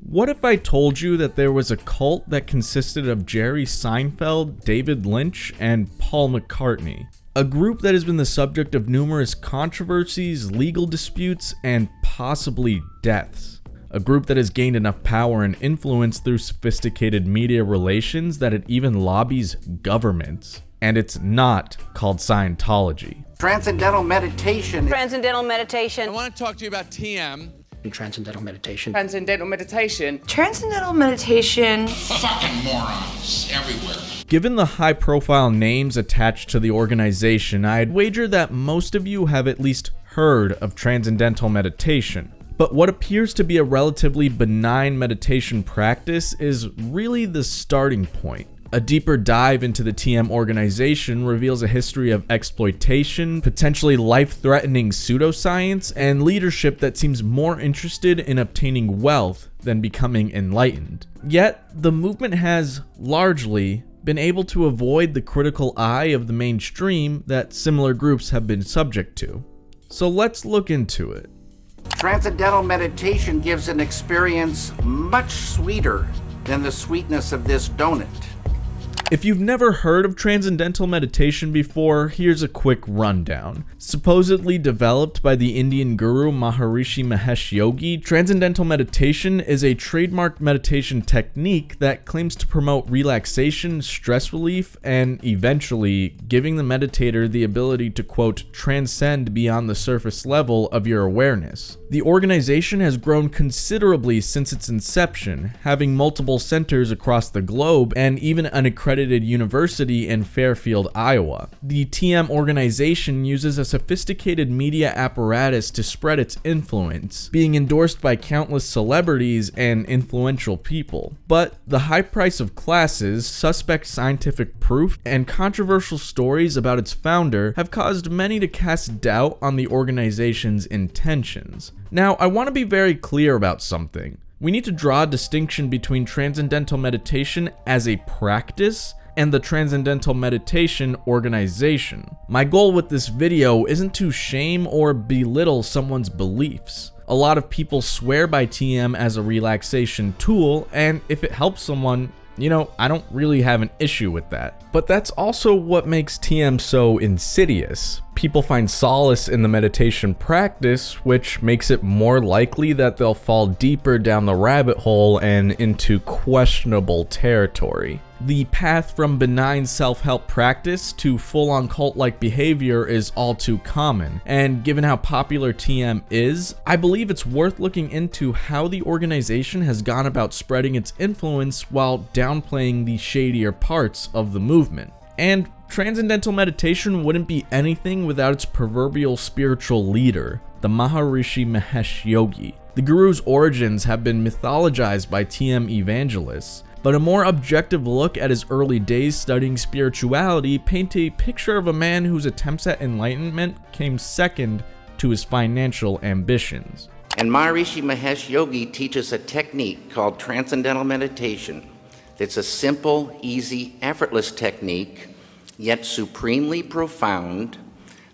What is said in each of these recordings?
What if I told you that there was a cult that consisted of Jerry Seinfeld, David Lynch, and Paul McCartney? A group that has been the subject of numerous controversies, legal disputes, and possibly deaths. A group that has gained enough power and influence through sophisticated media relations that it even lobbies governments. And it's not called Scientology. Transcendental Meditation. Transcendental Meditation. I want to talk to you about TM. Transcendental Meditation. Transcendental Meditation. Transcendental Meditation. Fucking morons everywhere. Given the high-profile names attached to the organization, I'd wager that most of you have at least heard of Transcendental Meditation. But what appears to be a relatively benign meditation practice is really the starting point. A deeper dive into the TM organization reveals a history of exploitation, potentially life-threatening pseudoscience, and leadership that seems more interested in obtaining wealth than becoming enlightened. Yet, the movement has, largely, been able to avoid the critical eye of the mainstream that similar groups have been subject to. So let's look into it. Transcendental Meditation gives an experience much sweeter than the sweetness of this donut. If you've never heard of Transcendental Meditation before, here's a quick rundown. Supposedly developed by the Indian guru Maharishi Mahesh Yogi, Transcendental Meditation is a trademarked meditation technique that claims to promote relaxation, stress relief, and eventually giving the meditator the ability to, quote, transcend beyond the surface level of your awareness. The organization has grown considerably since its inception, having multiple centers across the globe and even an accredited university in Fairfield, Iowa. The TM organization uses a sophisticated media apparatus to spread its influence, being endorsed by countless celebrities and influential people. But the high price of classes, suspect scientific proof, and controversial stories about its founder have caused many to cast doubt on the organization's intentions. Now, I want to be very clear about something. We need to draw a distinction between Transcendental Meditation as a practice and the Transcendental Meditation organization. My goal with this video isn't to shame or belittle someone's beliefs. A lot of people swear by TM as a relaxation tool, and if it helps someone, I don't really have an issue with that. But that's also what makes TM so insidious. People find solace in the meditation practice, which makes it more likely that they'll fall deeper down the rabbit hole and into questionable territory. The path from benign self-help practice to full-on cult-like behavior is all too common, and given how popular TM is, I believe it's worth looking into how the organization has gone about spreading its influence while downplaying the shadier parts of the movement. And Transcendental Meditation wouldn't be anything without its proverbial spiritual leader, the Maharishi Mahesh Yogi. The guru's origins have been mythologized by TM evangelists, but a more objective look at his early days studying spirituality paint a picture of a man whose attempts at enlightenment came second to his financial ambitions. And Maharishi Mahesh Yogi teaches a technique called Transcendental Meditation. It's a simple, easy, effortless technique, yet supremely profound,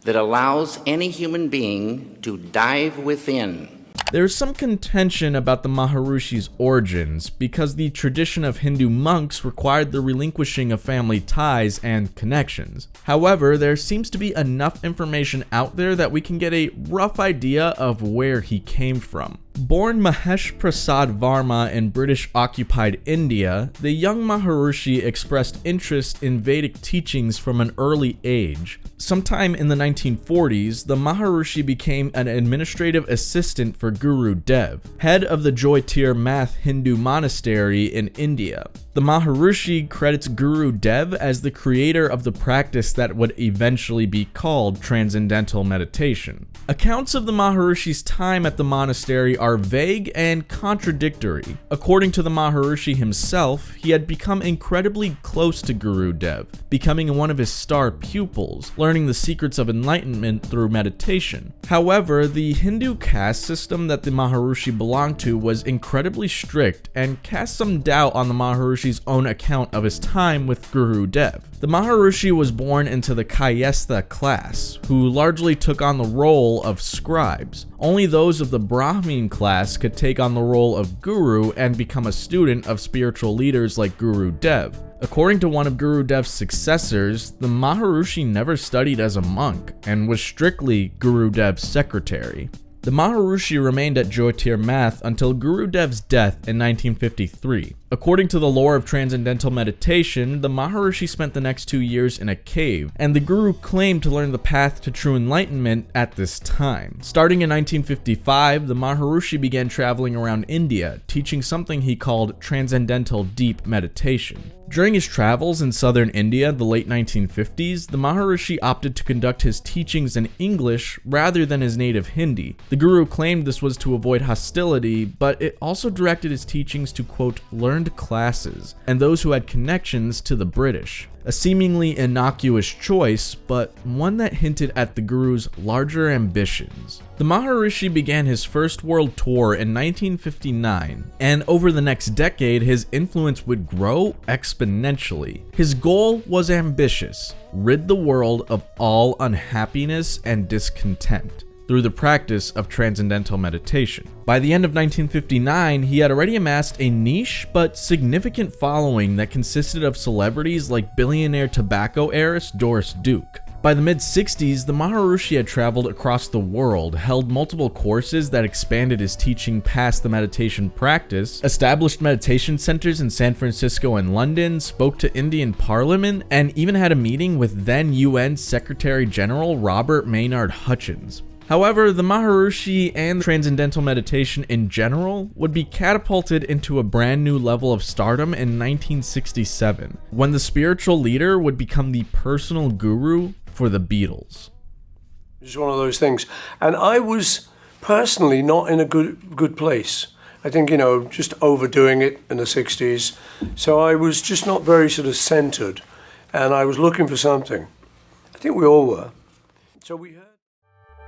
that allows any human being to dive within. There's some contention about the Maharishi's origins because the tradition of Hindu monks required the relinquishing of family ties and connections. However, there seems to be enough information out there that we can get a rough idea of where he came from. Born Mahesh Prasad Varma in British-occupied India, the young Maharishi expressed interest in Vedic teachings from an early age. Sometime in the 1940s, the Maharishi became an administrative assistant for Guru Dev, head of the Joytir Math Hindu monastery in India. The Maharishi credits Guru Dev as the creator of the practice that would eventually be called Transcendental Meditation. Accounts of the Maharishi's time at the monastery are vague and contradictory. According to the Maharishi himself, he had become incredibly close to Guru Dev, becoming one of his star pupils, learning the secrets of enlightenment through meditation. However, the Hindu caste system that the Maharishi belonged to was incredibly strict and cast some doubt on the Maharishi's Maharishi's own account of his time with Guru Dev. The Maharishi was born into the Kayastha class, who largely took on the role of scribes. Only those of the Brahmin class could take on the role of guru and become a student of spiritual leaders like Guru Dev. According to one of Guru Dev's successors, the Maharishi never studied as a monk and was strictly Guru Dev's secretary. The Maharishi remained at Jyotirmath until Guru Dev's death in 1953. According to the lore of Transcendental Meditation, the Maharishi spent the next 2 years in a cave, and the Guru claimed to learn the path to true enlightenment at this time. Starting in 1955, the Maharishi began traveling around India, teaching something he called Transcendental Deep Meditation. During his travels in southern India, the late 1950s, the Maharishi opted to conduct his teachings in English rather than his native Hindi. The Guru claimed this was to avoid hostility, but it also directed his teachings to, quote, learned classes, and those who had connections to the British. A seemingly innocuous choice, but one that hinted at the Guru's larger ambitions. The Maharishi began his first world tour in 1959, and over the next decade, his influence would grow exponentially. His goal was ambitious: rid the world of all unhappiness and discontent through the practice of Transcendental Meditation. By the end of 1959, he had already amassed a niche but significant following that consisted of celebrities like billionaire tobacco heiress Doris Duke. By the mid-60s, the Maharishi had traveled across the world, held multiple courses that expanded his teaching past the meditation practice, established meditation centers in San Francisco and London, spoke to Indian Parliament, and even had a meeting with then UN Secretary General Robert Maynard Hutchins. However, the Maharishi and Transcendental Meditation in general would be catapulted into a brand new level of stardom in 1967, when the spiritual leader would become the personal guru for the Beatles. It's one of those things. And I was personally not in a good place. I think, just overdoing it in the 60s. So I was just not very sort of centered. And I was looking for something. I think we all were. So we heard.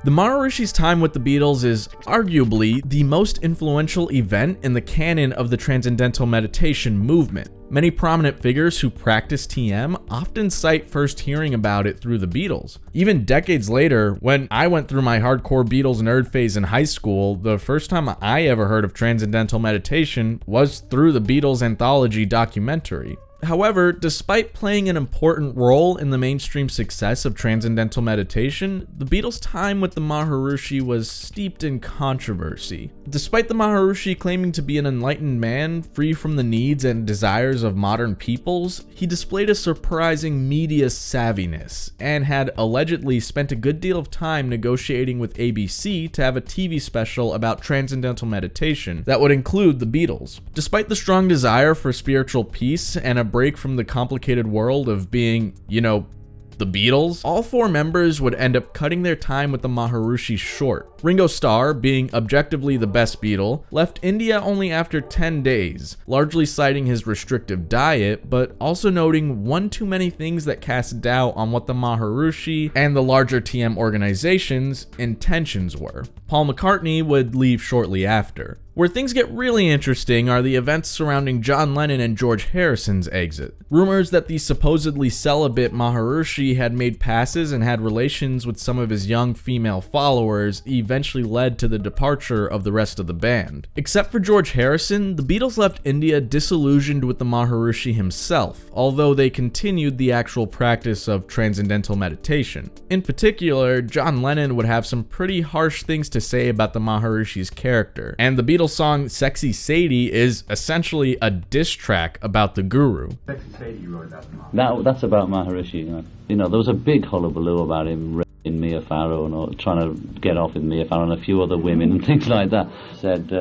The Maharishi's time with the Beatles is arguably the most influential event in the canon of the Transcendental Meditation movement. Many prominent figures who practice TM often cite first hearing about it through the Beatles. Even decades later, when I went through my hardcore Beatles nerd phase in high school, the first time I ever heard of Transcendental Meditation was through the Beatles anthology documentary. However, despite playing an important role in the mainstream success of Transcendental Meditation, the Beatles' time with the Maharishi was steeped in controversy. Despite the Maharishi claiming to be an enlightened man, free from the needs and desires of modern peoples, he displayed a surprising media savviness, and had allegedly spent a good deal of time negotiating with ABC to have a TV special about Transcendental Meditation that would include the Beatles. Despite the strong desire for spiritual peace and a break from the complicated world of being, the Beatles, all four members would end up cutting their time with the Maharishi short. Ringo Starr, being objectively the best Beatle, left India only after 10 days, largely citing his restrictive diet, but also noting one too many things that cast doubt on what the Maharishi and the larger TM organization's intentions were. Paul McCartney would leave shortly after. Where things get really interesting are the events surrounding John Lennon and George Harrison's exit. Rumors that the supposedly celibate Maharishi had made passes and had relations with some of his young female followers eventually led to the departure of the rest of the band. Except for George Harrison, the Beatles left India disillusioned with the Maharishi himself, although they continued the actual practice of Transcendental Meditation. In particular, John Lennon would have some pretty harsh things to say about the Maharishi's character, and the Beatles song Sexy Sadie is essentially a diss track about the Guru. Sexy Sadie you wrote about. That's about Maharishi. There was a big hullabaloo about him raping Mia Farrow and trying to get off with Mia Farrow and a few other women and things like that. Said,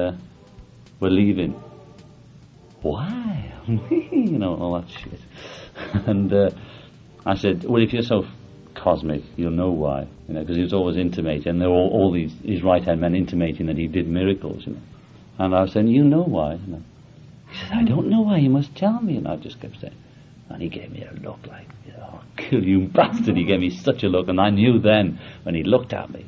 we're leaving. Why? All that shit. And I said, well, if you're so cosmic, you'll know why. Because he was always intimating, and there were all these his right-hand men intimating that he did miracles. And I was saying, you know why? He said, I don't know why, you must tell me. And I just kept saying, and he gave me a look like, I'll kill you bastard. He gave me such a look, and I knew then, when he looked at me,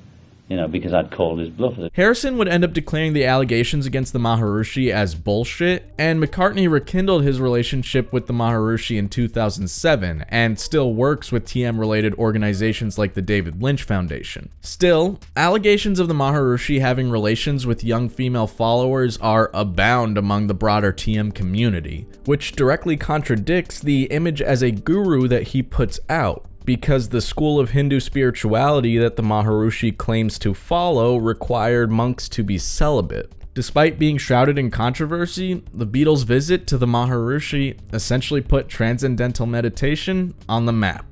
because I'd called his bluff. Harrison would end up declaring the allegations against the Maharishi as bullshit, and McCartney rekindled his relationship with the Maharishi in 2007 and still works with TM-related organizations like the David Lynch Foundation. Still, allegations of the Maharishi having relations with young female followers are abound among the broader TM community, which directly contradicts the image as a guru that he puts out, because the school of Hindu spirituality that the Maharishi claims to follow required monks to be celibate. Despite being shrouded in controversy, the Beatles' visit to the Maharishi essentially put Transcendental Meditation on the map.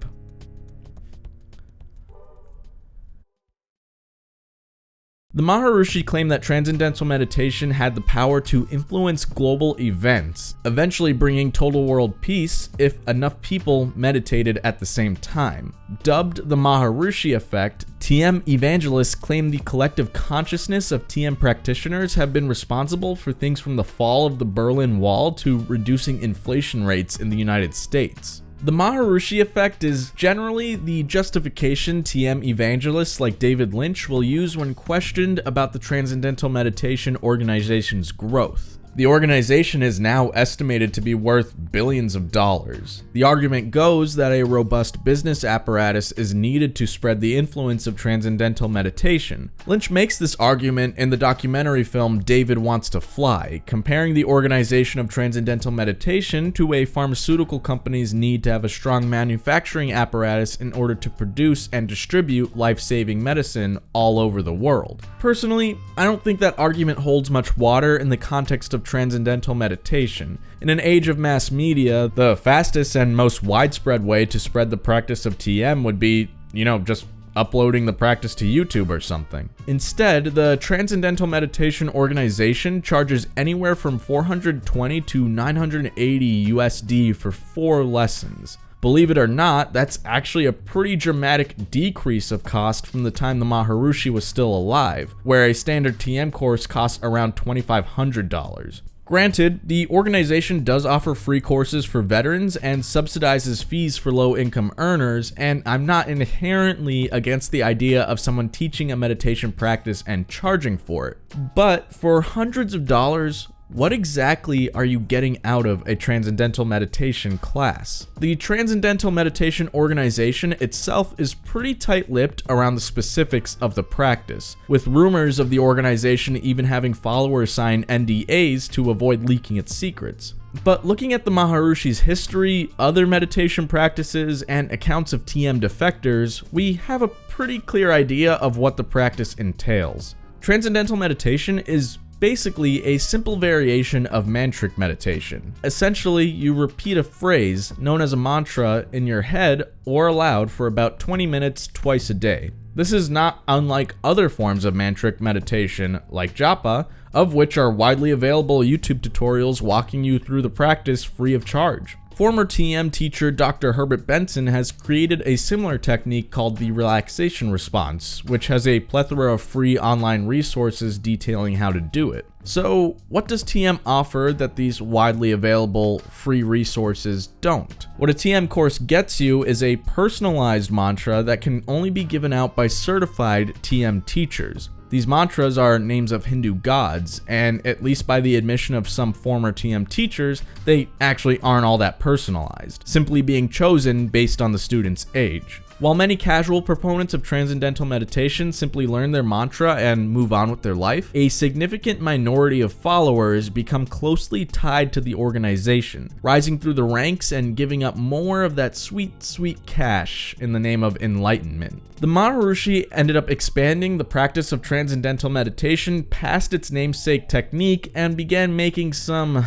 The Maharishi claimed that Transcendental Meditation had the power to influence global events, eventually bringing total world peace if enough people meditated at the same time. Dubbed the Maharishi effect, TM evangelists claim the collective consciousness of TM practitioners have been responsible for things from the fall of the Berlin Wall to reducing inflation rates in the United States. The Maharishi effect is generally the justification TM evangelists like David Lynch will use when questioned about the Transcendental Meditation organization's growth. The organization is now estimated to be worth billions of dollars. The argument goes that a robust business apparatus is needed to spread the influence of Transcendental Meditation. Lynch makes this argument in the documentary film David Wants to Fly, comparing the organization of Transcendental Meditation to a pharmaceutical company's need to have a strong manufacturing apparatus in order to produce and distribute life-saving medicine all over the world. Personally, I don't think that argument holds much water in the context of Transcendental Meditation. In an age of mass media, the fastest and most widespread way to spread the practice of TM would be, just uploading the practice to YouTube or something. Instead, the Transcendental Meditation organization charges anywhere from $420 to $980 USD for 4 lessons. Believe it or not, that's actually a pretty dramatic decrease of cost from the time the Maharishi was still alive, where a standard TM course costs around $2,500. Granted, the organization does offer free courses for veterans and subsidizes fees for low-income earners, and I'm not inherently against the idea of someone teaching a meditation practice and charging for it. But for hundreds of dollars, what exactly are you getting out of a Transcendental Meditation class? The Transcendental Meditation organization itself is pretty tight-lipped around the specifics of the practice, with rumors of the organization even having followers sign NDAs to avoid leaking its secrets. But looking at the Maharishi's history, other meditation practices, and accounts of TM defectors, we have a pretty clear idea of what the practice entails. Transcendental Meditation is basically a simple variation of mantric meditation. Essentially, you repeat a phrase known as a mantra in your head or aloud for about 20 minutes twice a day. This is not unlike other forms of mantric meditation like japa, of which are widely available YouTube tutorials walking you through the practice free of charge. Former TM teacher Dr. Herbert Benson has created a similar technique called the relaxation response, which has a plethora of free online resources detailing how to do it. So, what does TM offer that these widely available free resources don't? What a TM course gets you is a personalized mantra that can only be given out by certified TM teachers. These mantras are names of Hindu gods, and at least by the admission of some former TM teachers, they actually aren't all that personalized, simply being chosen based on the student's age. While many casual proponents of Transcendental Meditation simply learn their mantra and move on with their life, a significant minority of followers become closely tied to the organization, rising through the ranks and giving up more of that sweet, sweet cash in the name of enlightenment. The Maharishi ended up expanding the practice of Transcendental Meditation past its namesake technique and began making some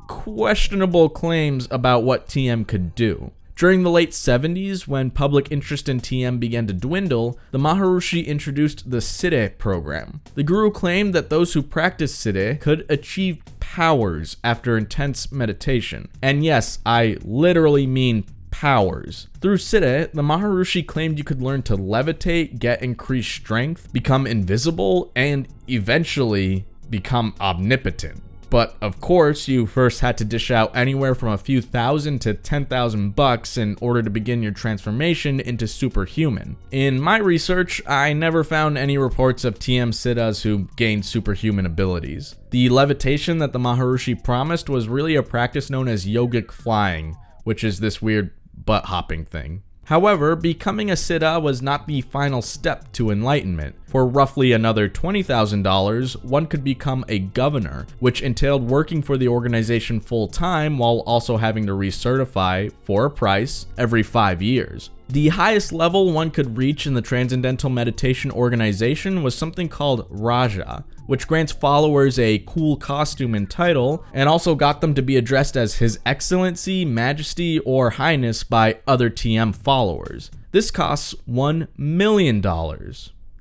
questionable claims about what TM could do. During the late 70s, when public interest in TM began to dwindle, the Maharishi introduced the Siddhe program. The guru claimed that those who practiced Siddhe could achieve powers after intense meditation. And yes, I literally mean powers. Through Siddhe, the Maharishi claimed you could learn to levitate, get increased strength, become invisible, and eventually become omnipotent. But of course, you first had to dish out anywhere from a few thousand to $10,000 in order to begin your transformation into superhuman. In my research, I never found any reports of TM Siddhas who gained superhuman abilities. The levitation that the Maharishi promised was really a practice known as yogic flying, which is this weird butt hopping thing. However, becoming a Siddha was not the final step to enlightenment. For roughly another $20,000, one could become a governor, which entailed working for the organization full-time while also having to recertify, for a price, every 5 years. The highest level one could reach in the Transcendental Meditation organization was something called Raja, which grants followers a cool costume and title, and also got them to be addressed as His Excellency, Majesty, or Highness by other TM followers. This costs $1 million.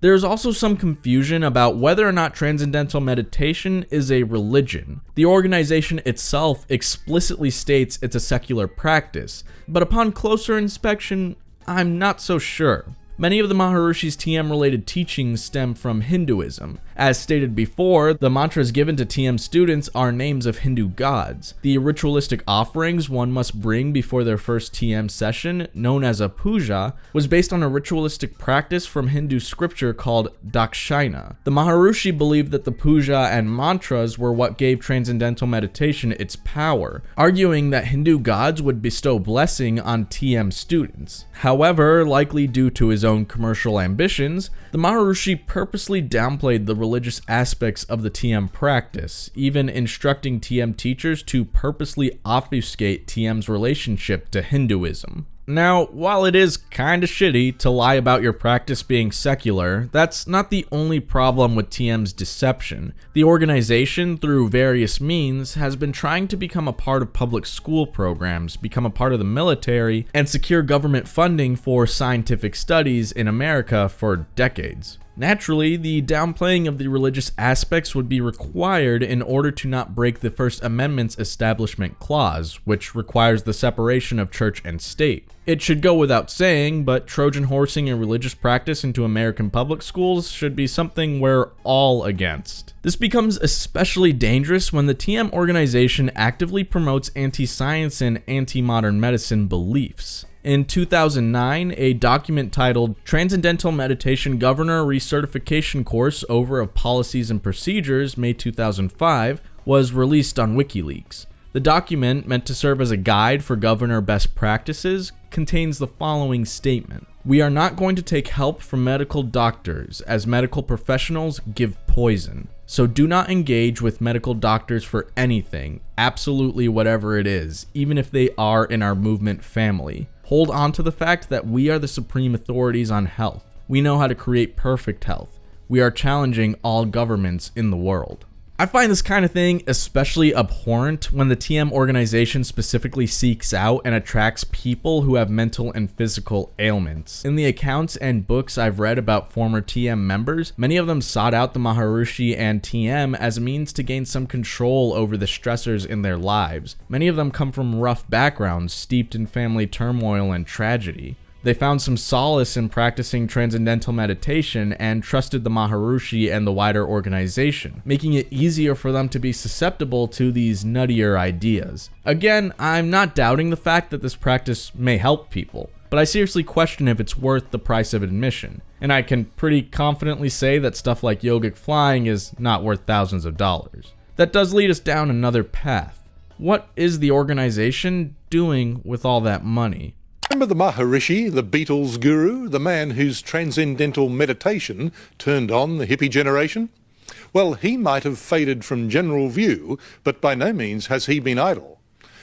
There is also some confusion about whether or not Transcendental Meditation is a religion. The organization itself explicitly states it's a secular practice, but upon closer inspection, I'm not so sure. Many of the Maharishi's TM-related teachings stem from Hinduism. As stated before, the mantras given to TM students are names of Hindu gods. The ritualistic offerings one must bring before their first TM session, known as a puja, was based on a ritualistic practice from Hindu scripture called Dakshina. The Maharishi believed that the puja and mantras were what gave Transcendental Meditation its power, arguing that Hindu gods would bestow blessing on TM students. However, likely due to his own commercial ambitions, the Maharishi purposely downplayed the religious aspects of the TM practice, even instructing TM teachers to purposely obfuscate TM's relationship to Hinduism. Now, while it is kinda shitty to lie about your practice being secular, that's not the only problem with TM's deception. The organization, through various means, has been trying to become a part of public school programs, become a part of the military, and secure government funding for scientific studies in America for decades. Naturally, the downplaying of the religious aspects would be required in order to not break the First Amendment's Establishment Clause, which requires the separation of church and state. It should go without saying, but Trojan horsing a religious practice into American public schools should be something we're all against. This becomes especially dangerous when the TM organization actively promotes anti-science and anti-modern medicine beliefs. In 2009, a document titled Transcendental Meditation Governor Recertification Course Over of Policies and Procedures, May 2005, was released on WikiLeaks. The document, meant to serve as a guide for governor best practices, contains the following statement. We are not going to take help from medical doctors, as medical professionals give poison. So do not engage with medical doctors for anything, absolutely whatever it is, even if they are in our movement family. Hold on to the fact that we are the supreme authorities on health. We know how to create perfect health. We are challenging all governments in the world. I find this kind of thing especially abhorrent when the TM organization specifically seeks out and attracts people who have mental and physical ailments. In the accounts and books I've read about former TM members, many of them sought out the Maharishi and TM as a means to gain some control over the stressors in their lives. Many of them come from rough backgrounds, steeped in family turmoil and tragedy. They found some solace in practicing Transcendental Meditation and trusted the Maharishi and the wider organization, making it easier for them to be susceptible to these nuttier ideas. Again, I'm not doubting the fact that this practice may help people, but I seriously question if it's worth the price of admission. And I can pretty confidently say that stuff like yogic flying is not worth thousands of dollars. That does lead us down another path. What is the organization doing with all that money? Remember the Maharishi, the Beatles guru, the man whose transcendental meditation turned on the hippie generation? Well, he might have faded from general view, but by no means has he been idle.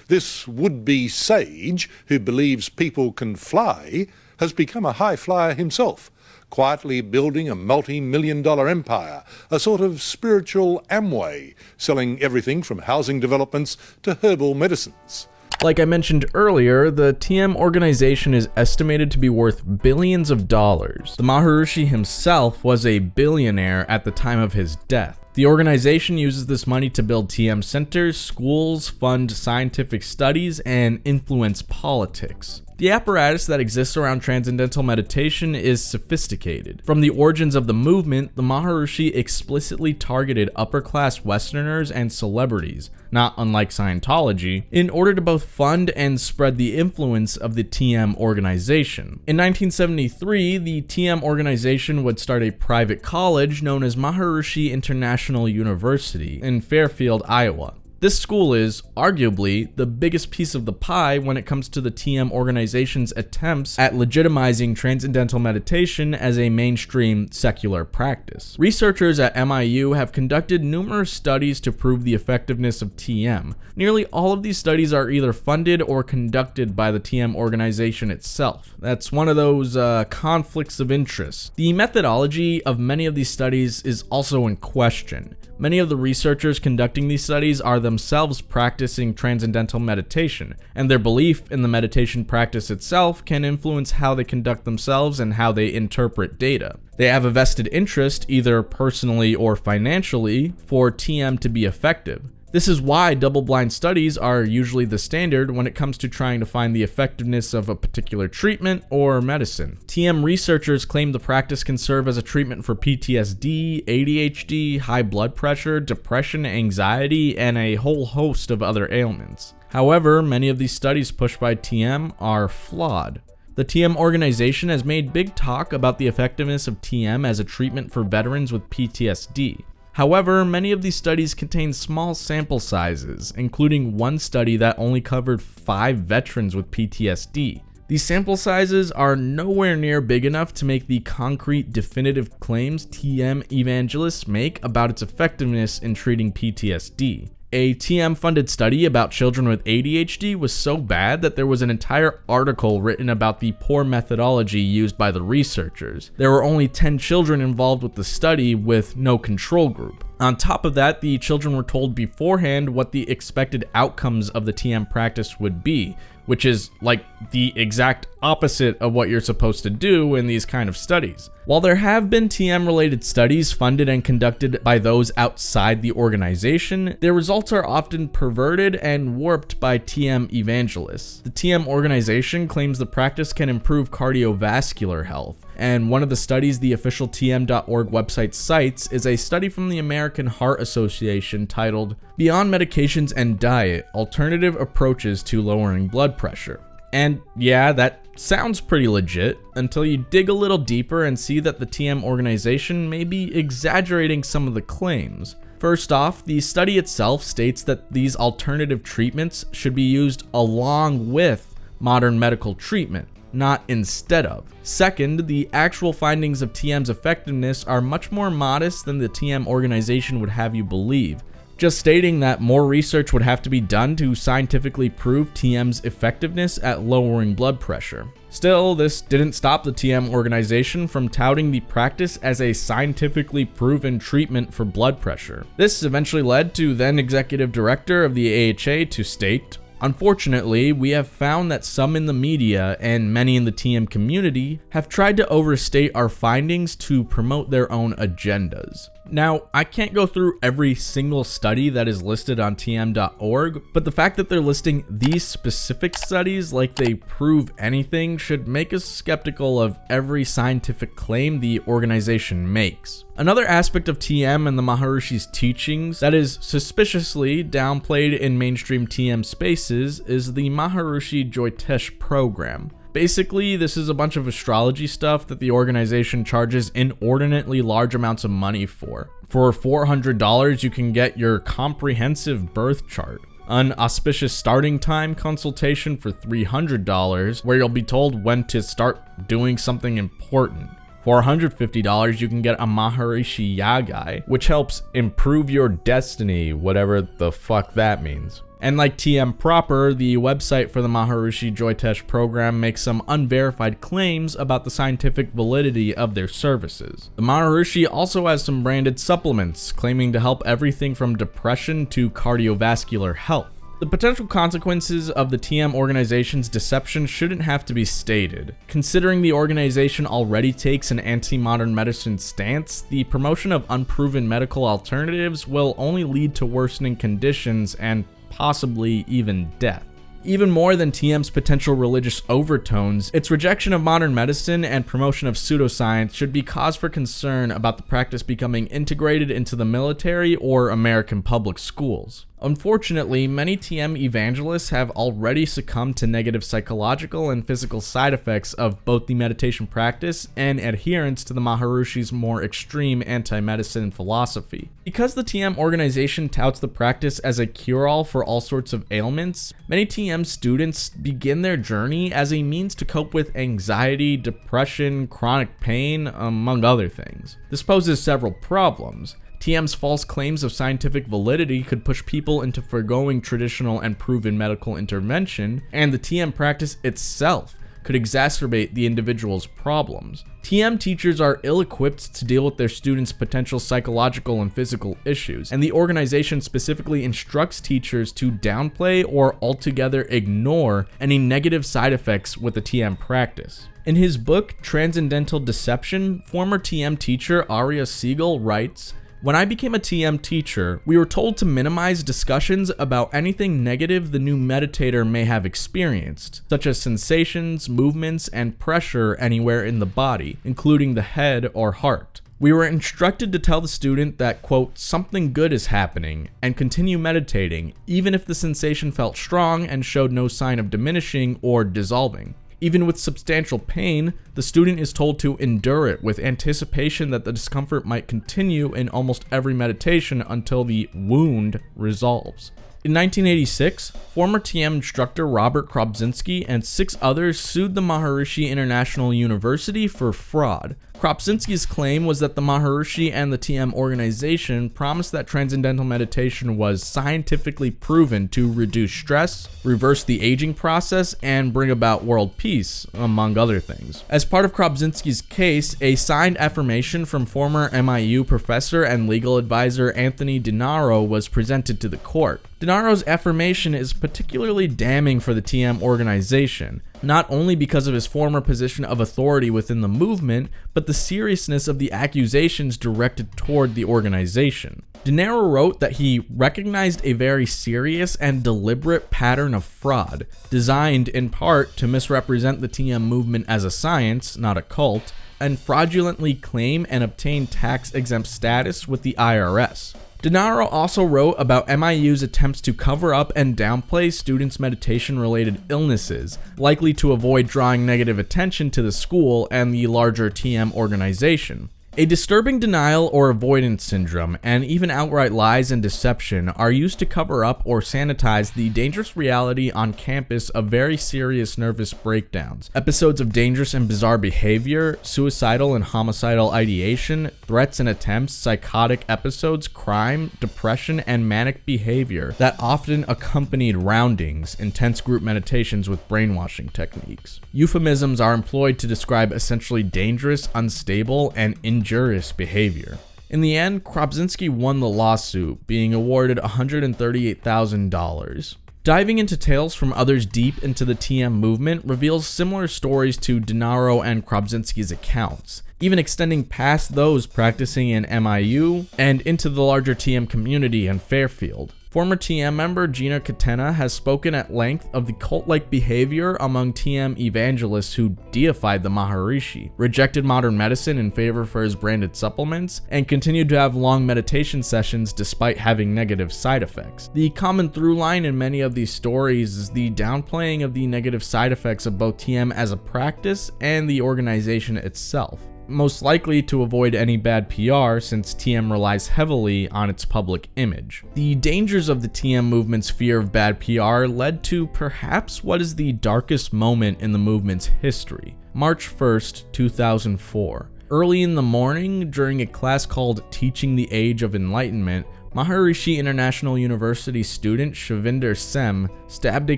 This would-be sage, who believes people can fly, has become a high flyer himself, quietly building a multi-million-dollar empire, a sort of spiritual Amway, selling everything from housing developments to herbal medicines. Like I mentioned earlier, the TM organization is estimated to be worth billions of dollars. The Maharishi himself was a billionaire at the time of his death. The organization uses this money to build TM centers, schools, fund scientific studies, and influence politics. The apparatus that exists around Transcendental Meditation is sophisticated. From the origins of the movement, the Maharishi explicitly targeted upper-class Westerners and celebrities, not unlike Scientology, in order to both fund and spread the influence of the TM organization. In 1973, the TM organization would start a private college known as Maharishi International University in Fairfield, Iowa. This school is, arguably, the biggest piece of the pie when it comes to the TM organization's attempts at legitimizing Transcendental Meditation as a mainstream secular practice. Researchers at MIU have conducted numerous studies to prove the effectiveness of TM. Nearly all of these studies are either funded or conducted by the TM organization itself. That's one of those conflicts of interest. The methodology of many of these studies is also in question. Many of the researchers conducting these studies are themselves practicing Transcendental Meditation, and their belief in the meditation practice itself can influence how they conduct themselves and how they interpret data. They have a vested interest, either personally or financially, for TM to be effective. This is why double-blind studies are usually the standard when it comes to trying to find the effectiveness of a particular treatment or medicine. TM researchers claim the practice can serve as a treatment for PTSD, ADHD, high blood pressure, depression, anxiety, and a whole host of other ailments. However, many of these studies pushed by TM are flawed. The TM organization has made big talk about the effectiveness of TM as a treatment for veterans with PTSD. However, many of these studies contain small sample sizes, including one study that only covered 5 veterans with PTSD. These sample sizes are nowhere near big enough to make the concrete, definitive claims TM evangelists make about its effectiveness in treating PTSD. A TM-funded study about children with ADHD was so bad that there was an entire article written about the poor methodology used by the researchers. There were only 10 children involved with the study with no control group. On top of that, the children were told beforehand what the expected outcomes of the TM practice would be, which is like the exact opposite of what you're supposed to do in these kind of studies. While there have been TM-related studies funded and conducted by those outside the organization, their results are often perverted and warped by TM evangelists. The TM organization claims the practice can improve cardiovascular health, and one of the studies the official TM.org website cites is a study from the American Heart Association titled "Beyond Medications and Diet: Alternative Approaches to Lowering Blood Pressure." And yeah, that sounds pretty legit until you dig a little deeper and see that the TM organization may be exaggerating some of the claims. First off, the study itself states that these alternative treatments should be used along with modern medical treatment, not instead of. Second, the actual findings of TM's effectiveness are much more modest than the TM organization would have you believe, just stating that more research would have to be done to scientifically prove TM's effectiveness at lowering blood pressure. Still, this didn't stop the TM organization from touting the practice as a scientifically proven treatment for blood pressure. This eventually led to then executive director of the AHA to state, "Unfortunately, we have found that some in the media and many in the TM community have tried to overstate our findings to promote their own agendas." Now, I can't go through every single study that is listed on TM.org, but the fact that they're listing these specific studies like they prove anything should make us skeptical of every scientific claim the organization makes. Another aspect of TM and the Maharishi's teachings that is suspiciously downplayed in mainstream TM spaces is the Maharishi Jyotish program. Basically, this is a bunch of astrology stuff that the organization charges inordinately large amounts of money for. For $400, you can get your comprehensive birth chart, an auspicious starting time consultation for $300, where you'll be told when to start doing something important. For $150, you can get a Maharishi Yagai, which helps improve your destiny, whatever the fuck that means. And like TM proper, the website for the Maharishi Jyotish program makes some unverified claims about the scientific validity of their services. The Maharishi also has some branded supplements claiming to help everything from depression to cardiovascular health. The potential consequences of the TM organization's deception shouldn't have to be stated. Considering the organization already takes an anti-modern medicine stance, the promotion of unproven medical alternatives will only lead to worsening conditions and possibly even death. Even more than TM's potential religious overtones, its rejection of modern medicine and promotion of pseudoscience should be cause for concern about the practice becoming integrated into the military or American public schools. Unfortunately, many TM evangelists have already succumbed to negative psychological and physical side effects of both the meditation practice and adherence to the Maharishi's more extreme anti-medicine philosophy. Because the TM organization touts the practice as a cure-all for all sorts of ailments, many TM students begin their journey as a means to cope with anxiety, depression, chronic pain, among other things. This poses several problems. TM's false claims of scientific validity could push people into foregoing traditional and proven medical intervention, and the TM practice itself could exacerbate the individual's problems. TM teachers are ill-equipped to deal with their students' potential psychological and physical issues, and the organization specifically instructs teachers to downplay or altogether ignore any negative side effects with the TM practice. In his book, Transcendental Deception, former TM teacher Aryeh Siegel writes, "When I became a TM teacher, we were told to minimize discussions about anything negative the new meditator may have experienced, such as sensations, movements, and pressure anywhere in the body, including the head or heart. We were instructed to tell the student that, quote, something good is happening, and continue meditating, even if the sensation felt strong and showed no sign of diminishing or dissolving. Even with substantial pain, the student is told to endure it with anticipation that the discomfort might continue in almost every meditation until the wound resolves." In 1986, former TM instructor Robert Kropczynski and 6 others sued the Maharishi International University for fraud. Kropczynski's claim was that the Maharishi and the TM organization promised that Transcendental Meditation was scientifically proven to reduce stress, reverse the aging process, and bring about world peace, among other things. As part of Kropczynski's case, a signed affirmation from former MIU professor and legal advisor Anthony DiNaro was presented to the court. DiNaro's affirmation is particularly damning for the TM organization, not only because of his former position of authority within the movement, but the seriousness of the accusations directed toward the organization. DiNaro wrote that he recognized a very serious and deliberate pattern of fraud, designed in part to misrepresent the TM movement as a science, not a cult, and fraudulently claim and obtain tax-exempt status with the IRS. DiNaro also wrote about MIU's attempts to cover up and downplay students' meditation-related illnesses, likely to avoid drawing negative attention to the school and the larger TM organization. A disturbing denial or avoidance syndrome, and even outright lies and deception, are used to cover up or sanitize the dangerous reality on campus of very serious nervous breakdowns, episodes of dangerous and bizarre behavior, suicidal and homicidal ideation, threats and attempts, psychotic episodes, crime, depression, and manic behavior that often accompanied roundings, intense group meditations with brainwashing techniques. Euphemisms are employed to describe essentially dangerous, unstable, and injurious behavior. In the end, Kropczynski won the lawsuit, being awarded $138,000. Diving into tales from others deep into the TM movement reveals similar stories to DiNaro and Kropczynski's accounts, even extending past those practicing in MIU and into the larger TM community in Fairfield. Former TM member Gina Katena has spoken at length of the cult-like behavior among TM evangelists who deified the Maharishi, rejected modern medicine in favor for his branded supplements, and continued to have long meditation sessions despite having negative side effects. The common through line in many of these stories is the downplaying of the negative side effects of both TM as a practice and the organization itself, most likely to avoid any bad PR since TM relies heavily on its public image. The dangers of the TM movement's fear of bad PR led to perhaps what is the darkest moment in the movement's history, March 1st, 2004. Early in the morning, during a class called Teaching the Age of Enlightenment, Maharishi International University student Shavinder Sem stabbed a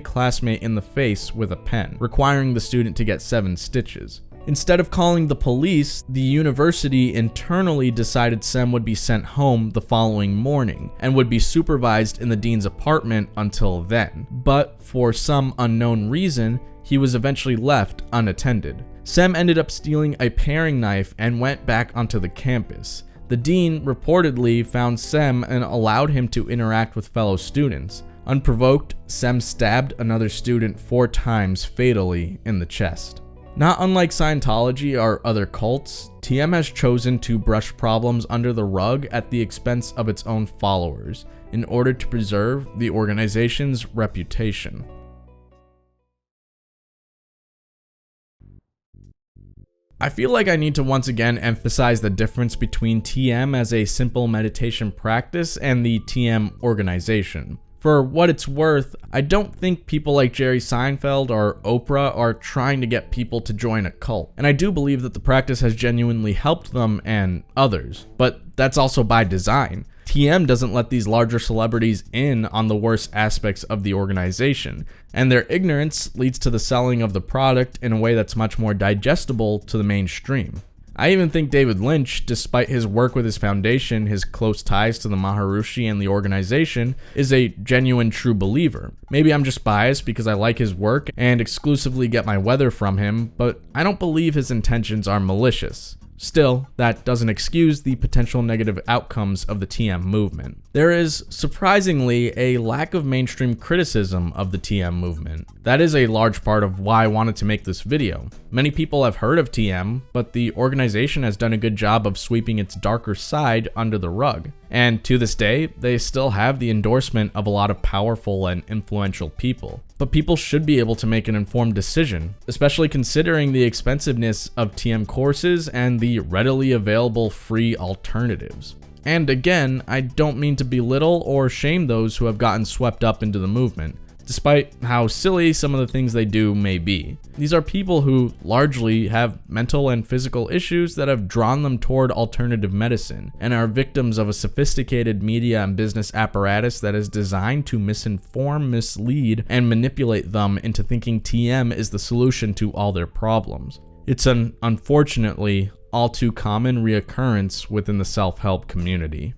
classmate in the face with a pen, requiring the student to get 7 stitches. Instead of calling the police, the university internally decided Sem would be sent home the following morning and would be supervised in the dean's apartment until then. But for some unknown reason, he was eventually left unattended. Sem ended up stealing a paring knife and went back onto the campus. The dean reportedly found Sem and allowed him to interact with fellow students. Unprovoked, Sem stabbed another student 4 times fatally in the chest. Not unlike Scientology or other cults, TM has chosen to brush problems under the rug at the expense of its own followers in order to preserve the organization's reputation. I feel like I need to once again emphasize the difference between TM as a simple meditation practice and the TM organization. For what it's worth, I don't think people like Jerry Seinfeld or Oprah are trying to get people to join a cult, and I do believe that the practice has genuinely helped them and others, but that's also by design. TM doesn't let these larger celebrities in on the worst aspects of the organization, and their ignorance leads to the selling of the product in a way that's much more digestible to the mainstream. I even think David Lynch, despite his work with his foundation, his close ties to the Maharishi and the organization, is a genuine true believer. Maybe I'm just biased because I like his work and exclusively get my weather from him, but I don't believe his intentions are malicious. Still, that doesn't excuse the potential negative outcomes of the TM movement. There is, surprisingly, a lack of mainstream criticism of the TM movement. That is a large part of why I wanted to make this video. Many people have heard of TM, but the organization has done a good job of sweeping its darker side under the rug. And to this day, they still have the endorsement of a lot of powerful and influential people. But people should be able to make an informed decision, especially considering the expensiveness of TM courses and the readily available free alternatives. And again, I don't mean to belittle or shame those who have gotten swept up into the movement, despite how silly some of the things they do may be. These are people who largely have mental and physical issues that have drawn them toward alternative medicine and are victims of a sophisticated media and business apparatus that is designed to misinform, mislead, and manipulate them into thinking TM is the solution to all their problems. It's an, unfortunately, all too common reoccurrence within the self-help community.